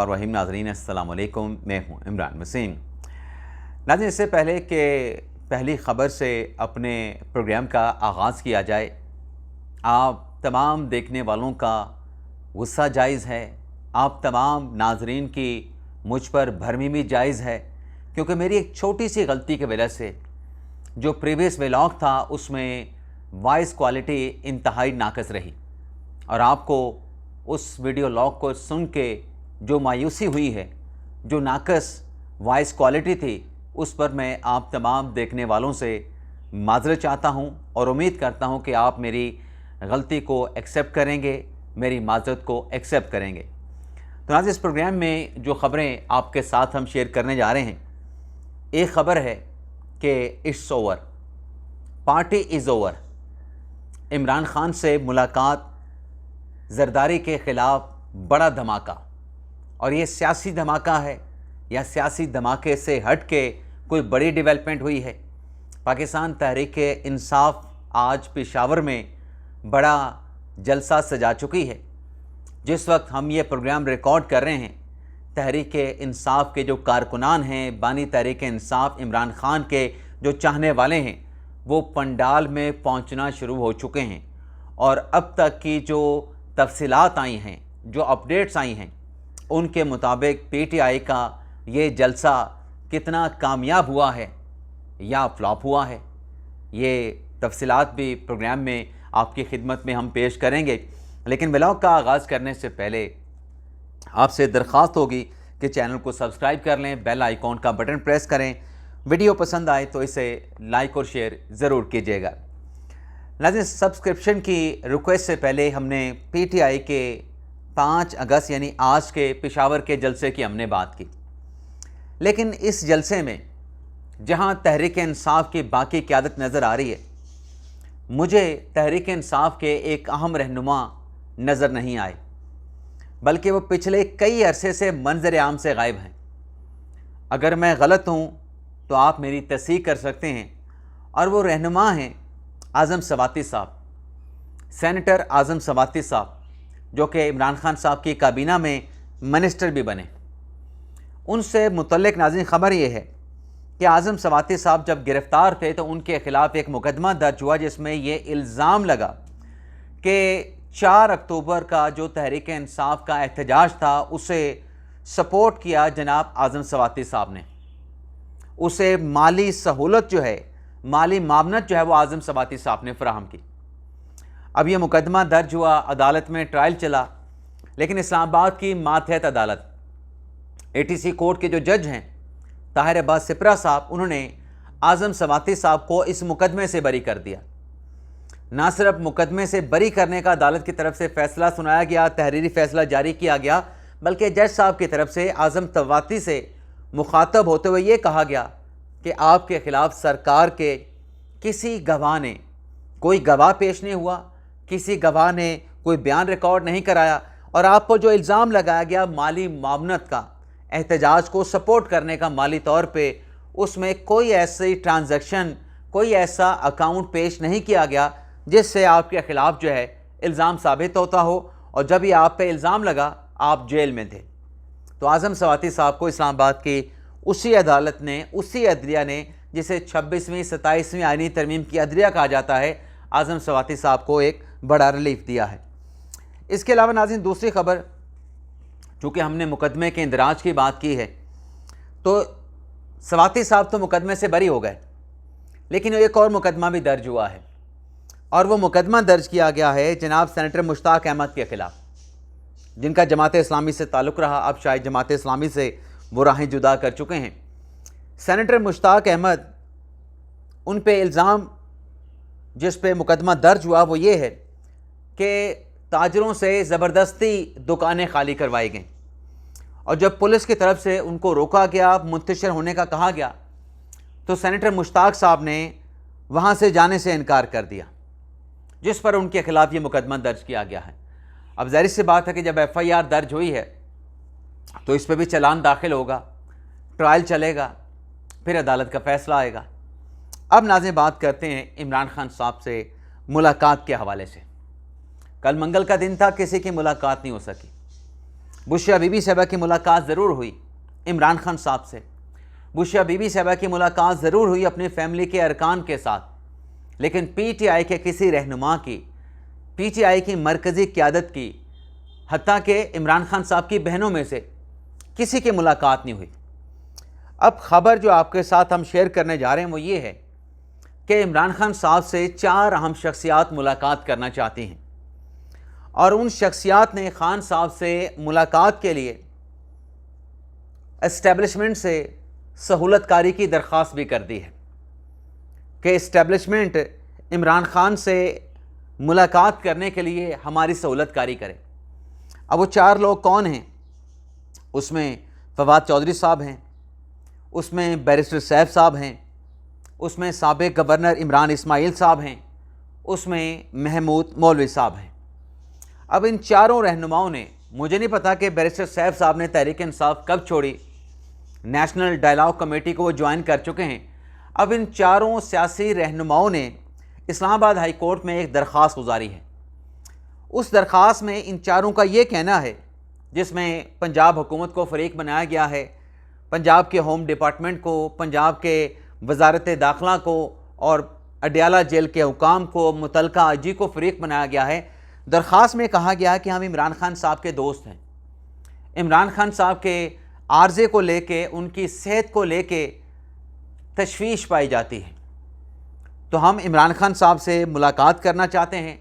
और रहीम नाज़रीन अस्सलाम वालेकुम, मैं हूं इमरान वसीम। नाज़रीन, इससे पहले कि पहली ख़बर से अपने प्रोग्राम का आगाज़ किया जाए, आप तमाम देखने वालों का गुस्सा जायज़ है, आप तमाम नाज़रीन की मुझ पर भरमीमी जायज़ है, क्योंकि मेरी एक छोटी सी गलती की वजह से जो प्रीवियस व्लॉग था उसमें वॉइस क्वालिटी इंतहाई नाक़स रही और आपको उस वीडियो लॉग को सुन के जो मायूसी हुई है, जो नाक़स वॉइस क्वालिटी थी, उस पर मैं आप तमाम देखने वालों से माज़रत चाहता हूं और उम्मीद करता हूं कि आप मेरी गलती को एक्सेप्ट करेंगे, मेरी माज़रत को एक्सेप्ट करेंगे। तो आज इस प्रोग्राम में जो ख़बरें आपके साथ हम शेयर करने जा रहे हैं, एक ख़बर है कि it's over, party is over. Imran Khan से मुलाकात, जरदारी के ख़िलाफ़ बड़ा धमाका, और ये सियासी धमाका है या सियासी धमाके से हट के कोई बड़ी डेवलपमेंट हुई है। पाकिस्तान तहरीक-ए-इंसाफ आज पेशावर में बड़ा जलसा सजा चुकी है। जिस वक्त हम ये प्रोग्राम रिकॉर्ड कर रहे हैं, तहरीक-ए-इंसाफ के जो कारकुनान हैं, बानी तहरीक-ए-इंसाफ इमरान खान के जो चाहने वाले हैं, वो पंडाल में पहुंचना शुरू हो चुके हैं और अब तक की जो तफसीलात आई हैं, जो अपडेट्स आई हैं, उनके मुताबिक पीटीआई का ये जलसा कितना कामयाब हुआ है या फ्लॉप हुआ है, ये तफसीलात भी प्रोग्राम में आपकी खिदमत में हम पेश करेंगे। लेकिन व्लॉग का आगाज़ करने से पहले आपसे दरख्वास्त होगी कि चैनल को सब्सक्राइब कर लें, बेल आइकॉन का बटन प्रेस करें, वीडियो पसंद आए तो इसे लाइक और शेयर ज़रूर कीजिएगा। नाज़रीन, सब्सक्रिप्शन की रिक्वेस्ट से पहले हमने पीटीआई के 5 अगस्त यानी आज के पेशावर के जलसे की हमने बात की, लेकिन इस जलसे में जहां तहरीक-ए-इंसाफ की बाकी क़यादत नज़र आ रही है, मुझे तहरीक-ए-इंसाफ के एक अहम रहनुमा नज़र नहीं आए, बल्कि वो पिछले कई अरसे से मंजर आम से गायब हैं। अगर मैं गलत हूँ तो आप मेरी तस्दीक कर सकते हैं, और वो रहनुमा हैं आज़म सवाती साहब, सेनेटर आज़म सवाती साहब, जो कि इमरान खान साहब की काबीना में मिनिस्टर भी बने। उनसे मुतल्लिक़ नाज़रीन ख़बर ये है कि आज़म सवाती साहब जब गिरफ़्तार थे तो उनके ख़िलाफ़ एक मुकदमा दर्ज हुआ जिसमें ये इल्ज़ाम लगा कि 4 अक्टूबर का जो तहरीक-ए-इंसाफ का एहतजाज था, उसे सपोर्ट किया जनाब आज़म सवाती साहब ने। उसे माली सहूलत जो है, माली मामनत जो है, वो आज़म सवाती साहब ने फ़राहम की। अब ये मुकदमा दर्ज हुआ, अदालत में ट्रायल चला, लेकिन इस्लामाबाद की मातहत अदालत, एटीसी कोर्ट के जो जज हैं ताहिर अब्बास सिपरा साहब, उन्होंने आज़म सवाती साहब को इस मुकदमे से बरी कर दिया। ना सिर्फ मुकदमे से बरी करने का अदालत की तरफ से फ़ैसला सुनाया गया, तहरीरी फ़ैसला जारी किया गया, बल्कि जज साहब की तरफ से आज़म सवाती से मुखातब होते हुए ये कहा गया कि आपके ख़िलाफ़ सरकार के किसी गवाह ने, कोई गवाह पेश नहीं हुआ, किसी गवाह ने कोई बयान रिकॉर्ड नहीं कराया, और आपको जो इल्ज़ाम लगाया गया माली मामनत का, एहतजाज को सपोर्ट करने का माली तौर पे, उसमें कोई ऐसी ट्रांजैक्शन, कोई ऐसा अकाउंट पेश नहीं किया गया जिससे आपके ख़िलाफ़ जो है इल्ज़ाम साबित होता हो, और जब ये आप पे इल्ज़ाम लगा आप जेल में थे। तो आज़म सवाती साहब को इस्लामाबाद की उसी अदालत ने, उसी अदलिया ने, जिसे 26वीं 27वीं आईनी तरमीम की अदलिया कहा जाता है, आज़म सवाती साहब को एक बड़ा रिलीफ दिया है। इसके अलावा नाज़रीन, दूसरी ख़बर, चूँकि हमने मुकदमे के इंदराज की बात की है, तो सवाती साहब तो मुकदमे से बरी हो गए, लेकिन एक और मुकदमा भी दर्ज हुआ है, और वो मुकदमा दर्ज किया गया है जनाब सेनेटर मुश्ताक अहमद के ख़िलाफ़, जिनका जमात-ए-इस्लामी से ताल्लुक़ रहा। अब शायद जमात-ए-इस्लामी से वो राहें जुदा कर चुके हैं। सेनेटर मुश्ताक अहमद, उन पे इल्ज़ाम जिस पे मुकदमा दर्ज हुआ वो ये है कि ताजरों से ज़बरदस्ती दुकानें खाली करवाई गईं, और जब पुलिस की तरफ से उनको रोका गया, मुंतशिर होने का कहा गया, तो सेनेटर मुश्ताक साहब ने वहाँ से जाने से इनकार कर दिया, जिस पर उनके ख़िलाफ़ ये मुकदमा दर्ज किया गया है। अब ज़ाहिर सी बात है कि जब FIR दर्ज हुई है तो इस पर भी चालान दाखिल होगा, ट्रायल चलेगा, फिर अदालत का फ़ैसला आएगा। अब नाज़रीन, बात करते हैं इमरान खान साहब से मुलाकात के हवाले से। कल मंगल का दिन था, किसी की मुलाकात नहीं हो सकी। बुशिया बीबी साहबा की मुलाकात ज़रूर हुई इमरान खान साहब से, बुशिया बीबी साहबा की मुलाकात ज़रूर हुई अपनी फैमिली के अरकान के साथ, लेकिन पीटीआई के किसी रहनुमा की, पीटीआई की मरकज़ी क़यादत की, हत्ता के इमरान खान साहब की बहनों में से किसी की मुलाकात नहीं हुई। अब ख़बर जो आपके साथ हम शेयर करने जा रहे हैं वो ये है कि इमरान खान साहब से 4 अहम शख्सियात मुलाकात करना चाहती हैं और उन शख्सियात ने खान साहब से मुलाकात के लिए एस्टेब्लिशमेंट से सहूलतकारी की दरख्वास्त भी कर दी है कि इस्टेब्लिशमेंट इमरान खान से मुलाकात करने के लिए हमारी सहूलतकारी करे। अब वो 4 लोग कौन हैं? उसमें फवाद चौधरी साहब हैं, उसमें बैरिस्टर सैफ साहब हैं, उसमें साबिक गवर्नर इमरान इस्माइल साहब हैं, उसमें महमूद मौलवी साहब हैं। अब इन चारों रहनुमाओं ने, मुझे नहीं पता कि बैरिस्टर सैफ साहब ने तहरीक इंसाफ कब छोड़ी, नेशनल डायलॉग कमेटी को वो ज्वाइन कर चुके हैं। अब इन चारों सियासी रहनुमाओं ने इस्लामाबाद हाई कोर्ट में एक दरख्वास्त गुजारी है। उस दरख्वास्त में इन चारों का ये कहना है, जिसमें पंजाब हुकूमत को फ़रीक बनाया गया है, पंजाब के होम डिपार्टमेंट को, पंजाब के वजारत दाखिला को और अडयाला जेल के हुकाम को, मुतलका आईजी को फ़रीक बनाया गया है। दरख्वास्त में कहा गया है कि हम इमरान खान साहब के दोस्त हैं, इमरान खान साहब के आर्ज़े को लेके, उनकी सेहत को लेके तशवीश पाई जाती है, तो हम इमरान खान साहब से मुलाकात करना चाहते हैं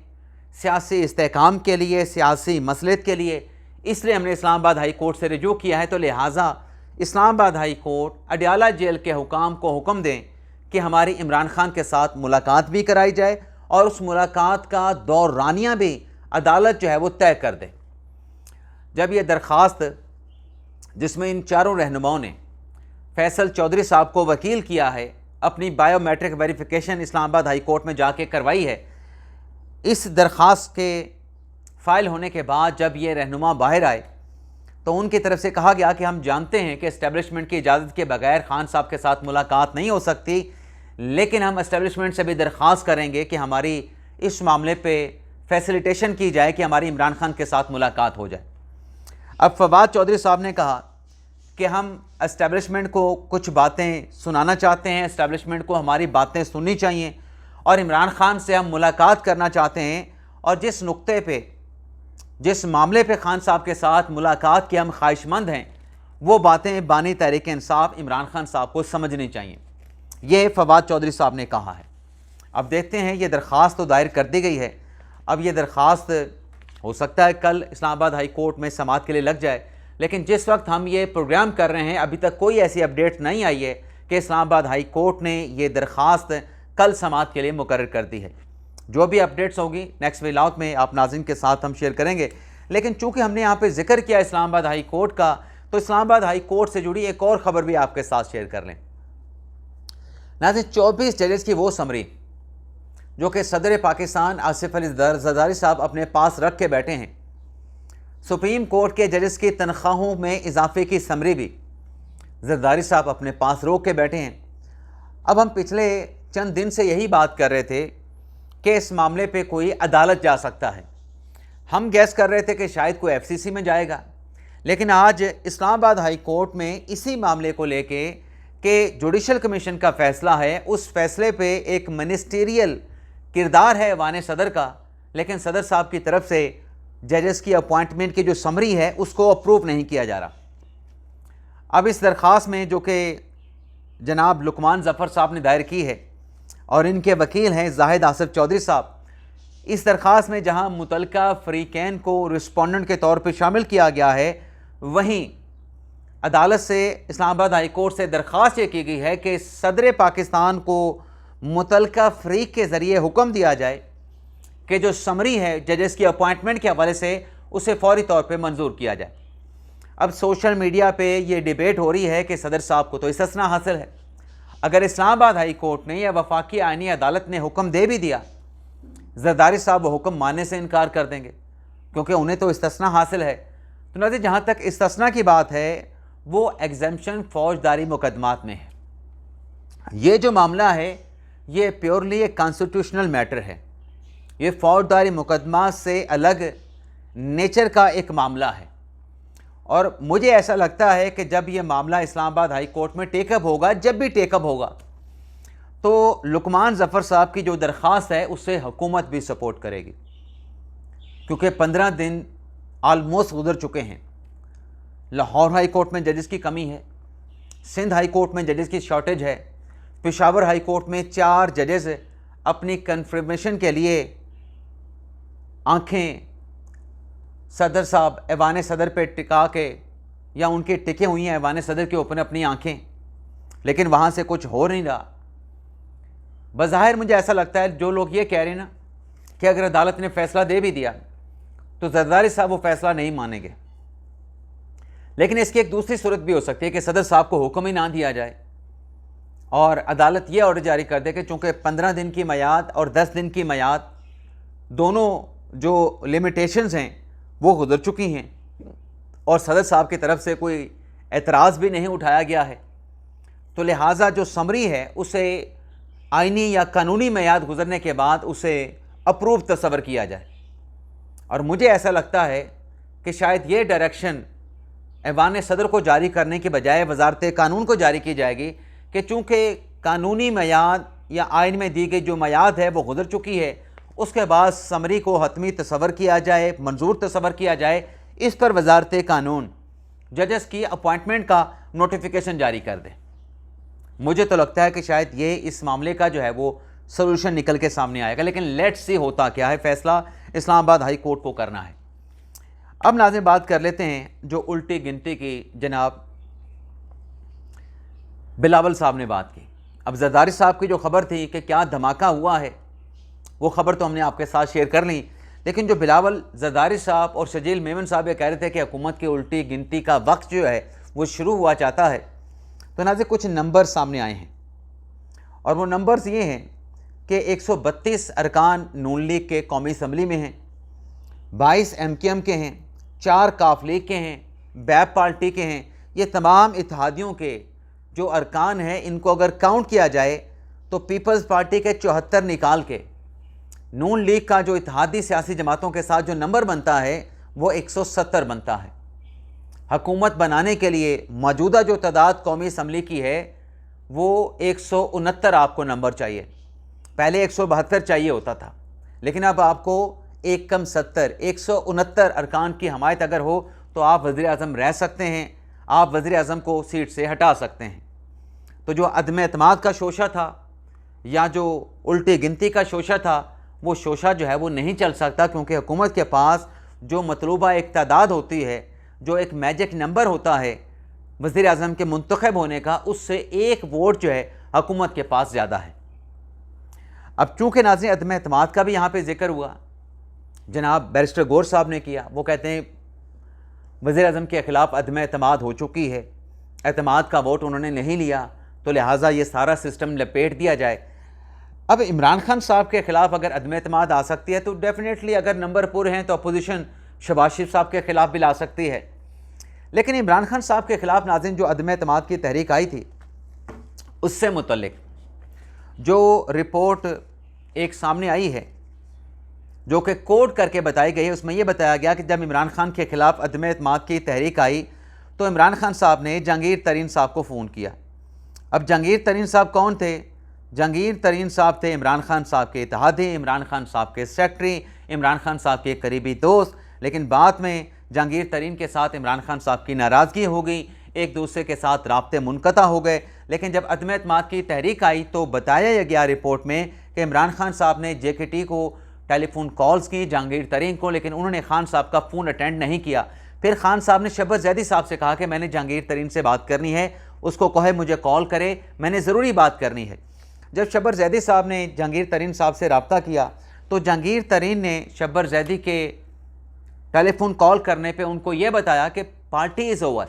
सियासी इस्तेहकाम के लिए, सियासी मसलहत के लिए, इसलिए हमने इस्लामाबाद हाई कोर्ट से रुजू किया है। तो लिहाजा Islamabad high court Adiala jail के हुकाम को हुक्म दें कि हमारी इमरान खान के साथ मुलाकात भी कराई जाए और उस मुलाकात का दौरानिया भी अदालत जो है वो तय कर दे। जब ये दरख्वास्त, जिसमें इन चारों रहनुमाओं ने फैसल चौधरी साहब को वकील किया है, अपनी biometric verification Islamabad high court में जाके करवाई है, इस दरख्वास्त के फ़ाइल होने के बाद जब ये रहनुमा बाहर आए तो उनकी तरफ से कहा गया कि हम जानते हैं कि इस्टेब्लिशमेंट की इजाज़त के बगैर खान साहब के साथ मुलाकात नहीं हो सकती, लेकिन हम इस्टेब्लिशमेंट से भी दरख्वास्त करेंगे कि हमारी इस मामले पे फैसिलिटेशन की जाए कि हमारी इमरान खान के साथ मुलाकात हो जाए। अब फवाद चौधरी साहब ने कहा कि हम इस्टेब्लिशमेंट को कुछ बातें सुनाना चाहते हैं, इस्टेब्लिशमेंट को हमारी बातें सुननी चाहिए और इमरान खान से हम मुलाकात करना चाहते हैं, और जिस नुक्ते पे, जिस मामले पे खान साहब के साथ मुलाकात के हम ख्वाहिशमंद हैं, वो बातें बानी तहरीक इंसाफ इमरान खान साहब को समझनी चाहिए, ये फवाद चौधरी साहब ने कहा है। अब देखते हैं, ये दरख्वास्त तो दायर कर दी गई है, अब ये दरख्वास्त हो सकता है कल इस्लामाबाद हाई कोर्ट में समाअत के लिए लग जाए, लेकिन जिस वक्त हम ये प्रोग्राम कर रहे हैं अभी तक कोई ऐसी अपडेट नहीं आई है कि इस्लामाबाद हाई कोर्ट ने ये दरख्वास्त कल समाअत के लिए मुकर्रर कर दी है। जो भी अपडेट्स होगी नेक्स्ट व्लॉग में आप नाज़रीन के साथ हम शेयर करेंगे, लेकिन चूंकि हमने यहाँ पे जिक्र किया इस्लामाबाद हाई कोर्ट का, तो इस्लामाबाद हाई कोर्ट से जुड़ी एक और ख़बर भी आपके साथ शेयर कर लें। नाज़रीन, 24 जजेस की वो समरी जो कि सदर पाकिस्तान आसिफ अली जरदारी साहब अपने पास रख के बैठे हैं, सुप्रीम कोर्ट के जजेस की तनख्वाहों में इजाफे की समरी भी जरदारी साहब अपने पास रोक के बैठे हैं। अब हम पिछले चंद दिन से यही बात कर रहे थे कि इस मामले पे कोई अदालत जा सकता है। हम गैस कर रहे थे कि शायद कोई एफसीसी में जाएगा, लेकिन आज इस्लामाबाद हाई कोर्ट में इसी मामले को लेके कि जुडिशल कमीशन का फ़ैसला है, उस फैसले पे एक मिनिस्टीरियल किरदार है वाने सदर का, लेकिन सदर साहब की तरफ से जजेस की अपॉइंटमेंट की जो समरी है उसको अप्रूव नहीं किया जा रहा। अब इस दरख्वास्त में जो कि जनाब लुकमान ज़फ़र साहब ने दायर की है और इनके वकील हैं जाहिद आसिफ चौधरी साहब, इस दरख्वास्त में जहां मुतलका फ़रीक़ैन को रिस्पोंडेंट के तौर पे शामिल किया गया है, वहीं अदालत से इस्लामाबाद हाई कोर्ट से दरख्वास्त ये की गई है कि सदर पाकिस्तान को मुतलका फ़रीक़ के ज़रिए हुक्म दिया जाए कि जो समरी है जजेस की अपॉइंटमेंट के हवाले से उसे फ़ौरी तौर पे मंजूर किया जाए। अब सोशल मीडिया पे ये डिबेट हो रही है कि सदर साहब को तो इस्तिस्ना हासिल है, अगर इस्लामाबाद हाई कोर्ट ने या वफाकी आईनी अदालत ने हुक्म दे भी दिया, जरदारी साहब वो हुक्म मानने से इनकार कर देंगे क्योंकि उन्हें तो इस्तिस्ना हासिल है। तो नाज़रीन, जहाँ तक इस्तिस्ना की बात है वो एग्जम्पशन फौजदारी मुकदमात में है। ये जो मामला है ये प्योरली एक कॉन्स्टिट्यूशनल मैटर है, ये फौजदारी मुकदमा से अलग नेचर का एक मामला है और मुझे ऐसा लगता है कि जब ये मामला इस्लामाबाद हाई कोर्ट में टेकअप होगा, जब भी टेकअप होगा, तो लुकमान ज़फ़र साहब की जो दरख्वास्त है उससे हुकूमत भी सपोर्ट करेगी, क्योंकि 15 दिन आलमोस्ट गुजर चुके हैं। लाहौर हाई कोर्ट में जजेस की कमी है, सिंध हाई कोर्ट में जजेस की शॉर्टेज है, पेशावर हाई कोर्ट में 4 जजेस अपनी कन्फर्मेशन के लिए आंखें सदर साहब ऐवान सदर पे टिका के, या उनके टिके हुई हैं ऐवान सदर के ऊपर अपनी आंखें, लेकिन वहाँ से कुछ हो नहीं रहा। बज़ाहिर मुझे ऐसा लगता है जो लोग ये कह रहे हैं ना कि अगर अदालत ने फ़ैसला दे भी दिया तो जरदारी साहब वो फ़ैसला नहीं मानेंगे, लेकिन इसकी एक दूसरी सूरत भी हो सकती है कि सदर साहब को हुक्म ही ना दिया जाए और अदालत ये ऑर्डर जारी कर दे कि चूँकि 15 दिन की मयाद और 10 दिन की मयाद दोनों जो लिमिटेशंस हैं वो गुजर चुकी हैं और सदर साहब की तरफ से कोई एतराज़ भी नहीं उठाया गया है, तो लिहाजा जो समरी है उसे आइनी या कानूनी मयाद गुजरने के बाद उसे अप्रूव तस्वर किया जाए। और मुझे ऐसा लगता है कि शायद ये डायरेक्शन ऐवान सदर को जारी करने के बजाय वजारत कानून को जारी की जाएगी कि चूँकि कानूनी मयाद या आइन में दी गई जो मयाद है वो गुजर चुकी है, उसके बाद समरी को हतमी तस्वर किया जाए, मंजूर तस्वर किया जाए, इस पर वजारत कानून जजेस की अपॉइंटमेंट का नोटिफिकेशन जारी कर दे। मुझे तो लगता है कि शायद ये इस मामले का जो है वो सलूशन निकल के सामने आएगा, लेकिन लेट्स सी होता क्या है, फ़ैसला इस्लामाबाद हाई कोर्ट को करना है। अब नाज़रीन बात कर लेते हैं जो उल्टी गिनती की जनाब बिलावल साहब ने बात की। अब जरदारी साहब की जो खबर थी कि क्या धमाका हुआ है, वो खबर तो हमने आपके साथ शेयर कर ली, लेकिन जो बिलावल जरदारी साहब और शजील मेमन साहब ये कह रहे थे कि हुकूमत की उल्टी गिनती का वक्त जो है वो शुरू हुआ चाहता है, तो नाज़रीन कुछ नंबर सामने आए हैं और वो नंबर्स ये हैं कि 132 अरकान नून लीग के कौमी असम्बली में हैं, 22 MKM के हैं, 4 काफ लीग के हैं, बैप पार्टी के हैं। ये तमाम इत्तेहादियों के जो अरकान हैं इनको अगर काउंट किया जाए तो पीपल्स पार्टी के 74 निकाल के नून लीग का जो इत्तेहादी सियासी जमातों के साथ जो नंबर बनता है वो 170 बनता है। हुकूमत बनाने के लिए मौजूदा जो तादाद कौमी असम्बली की है वो 169 आपको नंबर चाहिए, पहले 172 चाहिए होता था, लेकिन अब आपको 1 कम 70 169 अरकान की हमायत अगर हो तो आप वज़ीर आज़म रह सकते हैं, आप वज़ीर आज़म को सीट से हटा सकते हैं। तो जो अदम एतमाद का शोशा था या जो उल्टी गिनती का शोशा था, वो शोशा जो है वो नहीं चल सकता, क्योंकि हुकूमत के पास जो मतलूबा एक तादाद होती है, जो एक मैजिक नंबर होता है वज़ीर आज़म के मुंतखब होने का, उससे 1 वोट जो है हुकूमत के पास ज़्यादा है। अब चूँकि नाज़रीन अदम एतमाद का भी यहाँ पे जिक्र हुआ, जनाब बैरिस्टर गौर साहब ने किया, वो कहते हैं वज़ीर आज़म के ख़िलाफ़ अदम एतमाद हो चुकी है, एतमाद का वोट उन्होंने नहीं लिया, तो लिहाजा ये सारा सिस्टम लपेट दिया जाए। अब इमरान खान साहब के ख़िलाफ़ अगर अदम एतमाद आ सकती है तो डेफिनेटली अगर नंबर पूरे हैं तो अपोजिशन शहबाज शरीफ साहब के ख़िलाफ़ भी ला सकती है। लेकिन इमरान खान साहब के ख़िलाफ़ नाज़रीन जो अदम एतमाद की तहरीक आई थी, उससे मुतल्लिक जो रिपोर्ट एक सामने आई है जो कि कोड करके बताई गई है, उसमें यह बताया गया कि जब इमरान खान के ख़िलाफ़ अदम एतमाद की तहरीक आई तो इमरान खान साहब ने जहांगीर तरीन साहब को फ़ोन किया। अब जहांगीर तरीन साहब कौन थे? जहांगीर तरीन साहब थे इमरान खान साहब के इत्तेहादी, इमरान खान साहब के सेक्रेटरी, इमरान खान साहब के करीबी दोस्त। लेकिन बाद में जहांगीर तरीन के साथ इमरान खान साहब की नाराज़गी हो गई, एक दूसरे के साथ राब्ते मुनक़ता हो गए। लेकिन जब अदम एतमाद की तहरीक आई तो बताया गया रिपोर्ट में कि इमरान खान साहब ने JKT को टेलीफोन कॉल्स की जहांगीर तरीन को, लेकिन उन्होंने खान साहब का फ़ोन अटेंड नहीं किया। फिर खान साहब ने शहबाज जैदी साहब से कहा कि मैंने जहांगीर तरीन से बात करनी है, उसको कहे मुझे कॉल करे, मैंने ज़रूरी बात करनी है। जब शहबाज जैदी साहब ने जहांगीर तरीन साहब से रब्ता किया तो जहांगीर तरीन ने शहबाज जैदी के टेलीफोन कॉल करने पे उनको ये बताया कि पार्टी इज़ ओवर।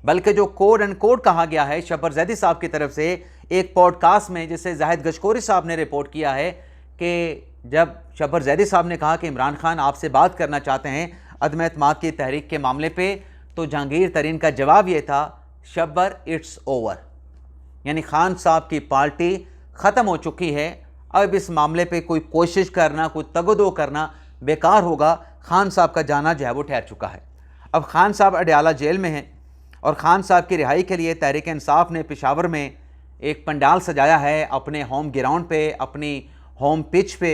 बल्कि जो कोड एंड कोड कहा गया है शहबाज जैदी साहब की तरफ से एक पॉडकास्ट में, जिसे जाहिद गशकोरी साहब ने रिपोर्ट किया है, कि जब शहबाज जैदी साहब ने कहा कि इमरान खान आपसे बात करना चाहते हैं अदम एतमाद की तहरीक के मामले पे, तो जहांगीर तरीन का जवाब ये था, शब्बर इट्स ओवर, यानी खान साहब की पार्टी ख़त्म हो चुकी है, अब इस मामले पे कोई कोशिश करना, कोई तगदो करना बेकार होगा, खान साहब का जाना जो है वो ठहर चुका है। अब खान साहब अडयाला जेल में हैं और खान साहब की रिहाई के लिए तहरीक इंसाफ ने पेशावर में एक पंडाल सजाया है अपने होम ग्राउंड पे, अपनी होम पिच पे,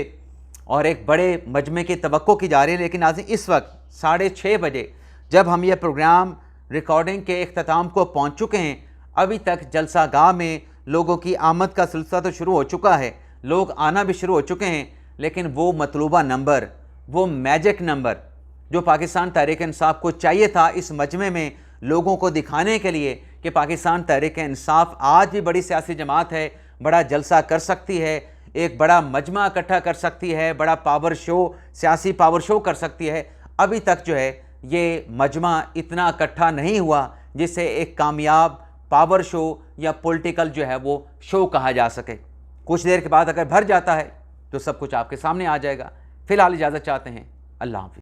और एक बड़े मजमे की तवक्को की जा रही है। लेकिन नाज़रीन, इस वक्त 6:30 बजे जब हम ये प्रोग्राम रिकॉर्डिंग के इख्तिताम को पहुंच चुके हैं, अभी तक जलसा गाह में लोगों की आमद का सिलसिला तो शुरू हो चुका है, लोग आना भी शुरू हो चुके हैं, लेकिन वो मतलूबा नंबर, वो मैजिक नंबर जो पाकिस्तान तहरीक इंसाफ को चाहिए था इस मजमे में लोगों को दिखाने के लिए कि पाकिस्तान तहरीक इंसाफ आज भी बड़ी सियासी जमात है, बड़ा जलसा कर सकती है, एक बड़ा मजमा इकट्ठा कर सकती है, बड़ा पावर शो, सियासी पावर शो कर सकती है, अभी तक जो है ये मजमा इतना इकट्ठा नहीं हुआ जिसे एक कामयाब पावर शो या पॉलिटिकल जो है वो शो कहा जा सके। कुछ देर के बाद अगर भर जाता है तो सब कुछ आपके सामने आ जाएगा। फ़िलहाल इजाज़त चाहते हैं। अल्लाह हाफ़िज़।